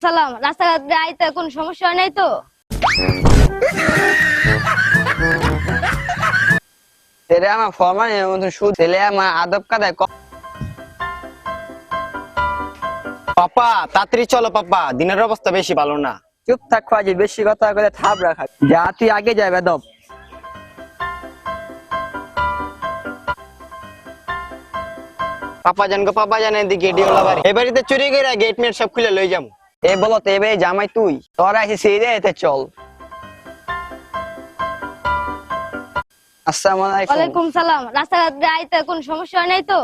সালাম। রাস্তাঘাট দিয়ে আইতে কোন সমস্যা হয় নাই তো? ছেলে আমার ফরমান এর মধ্যে সুদ ছেলে আমার আদব কাদায় পাপা তাড়াতাড়ি চলো পাপা, দিনের অবস্থা বেশি ভালো না। চুপ থাক খাজি, বেশি কথা করে থাপ রাখা। যা তুই আগে যাই বেদব। পাপা জান গো পাপা জান, এদিকে গেডিওলা বাড়ি, এই বাড়িতে চুরি করে গেট মেট সব খুলে লই যাবো। এ বলো তো এবে জামাই তুই তোরা এসে সেই এতে চল। আসসালামু আলাইকুম। ওয়ালাইকুম সালাম। রাস্তাঘাট দিয়ে আইতে কোন সমস্যা হয় নাই তো?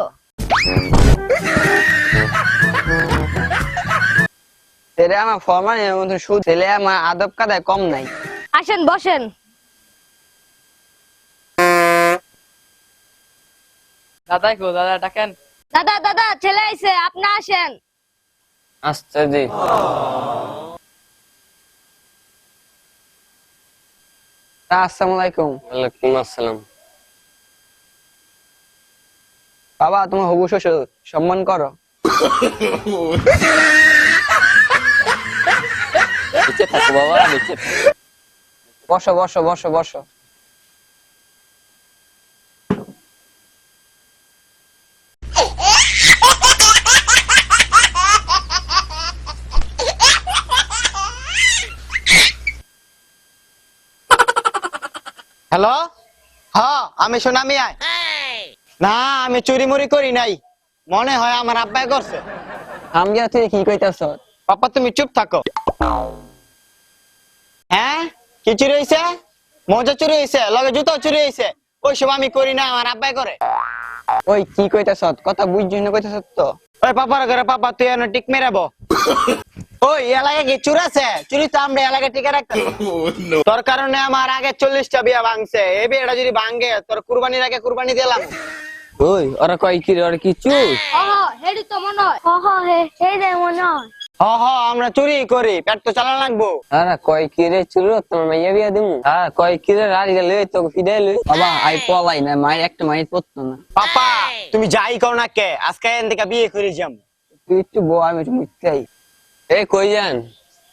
ছেলে আমার ফরমান এর মধ্যে সুদ ছেলে আমার আদব কাদায় কম নাই। আসেন বসেন। দাদা কো দাদা ডাকেন। দাদা দাদা ছেলে আইছে, আপনি আসেন। আসতে দি। আসসালামু আলাইকুম। ওয়ালাইকুম আসসালাম। বাবা তোমার হবু শ্বশুর, সম্মান করো। বেঁচে থাকো বাবা, বেঁচে থাকো। বসো বসো বসো বসো। হ্যালো, হ্যাঁ আমি সোনামি আয়। না আমি চুরি মুরি করি নাই, মনে হয় আমার আব্বাই করছে। আমি তুই কি কইতাছ? পাপা তুমি চুপ থাকো। হ্যাঁ কি চুরি হয়েছে? মজা চুরি হয়েছে, লগে জুতো চুরি হয়েছে, ওই সব আমি করি না, আমার আব্বাই করে। ওই কি কইতাছ? কথা বুঝছি না কইতাছ তো। ওই পাপার ঘরে পাপা তুই এনে টিক মেরাবো। ওই এলাকায় কি চুর আছে? চুরি তো আমরা এলাকায় টিকে রাখতে। তোর কারণে আমার আগে 40টা বিয়া ভাঙছে, এই বিয়েটা যদি ভাঙে তোর কুরবানির আগে কুরবানি দিলাম। ওই ওরা কয় কি রে, ওরা কি চুর? হেডি তো মনে হয়। হে রে মনে হয়। হ হ আমরা চুরি করি, পেট তো চালা লাগবো। আরে কয় কি রে চুর, তোমার মাইয়া বিয়া দিমু। হ্যাঁ কয় কি রে রাড়ি গেলে তো ফিডাই লই। বাবা আই পলাই না, মায়ের একটা মায়ের পড়তো না। পাপা তুমি যাই করো না কে, আজকে এখান থেকে বিয়ে করে যাম। তুই একটু বউ, আমি একটু মুখতেই। এ কই যান?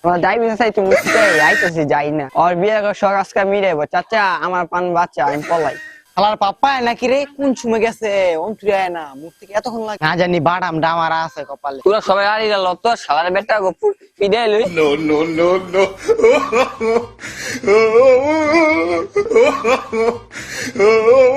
আমার যাইবি না, তুই মুখতেই আইতেছি, যাই না। আর বিয়ে করে সব আজকে মিলাইবো। চাচা আমার পান বাচ্চা, আমি পলাই। শালার পাপা নাকি রে, কোন সময় গেছে? অন্তুরে আয় না, মুখ থেকে এতক্ষণ লাগে না জানি, বাদাম ডামারা আছে কপালে। পুরো সবাই রাড়ি গেল তো, শালার বেটা গো ফিডাই লই। no.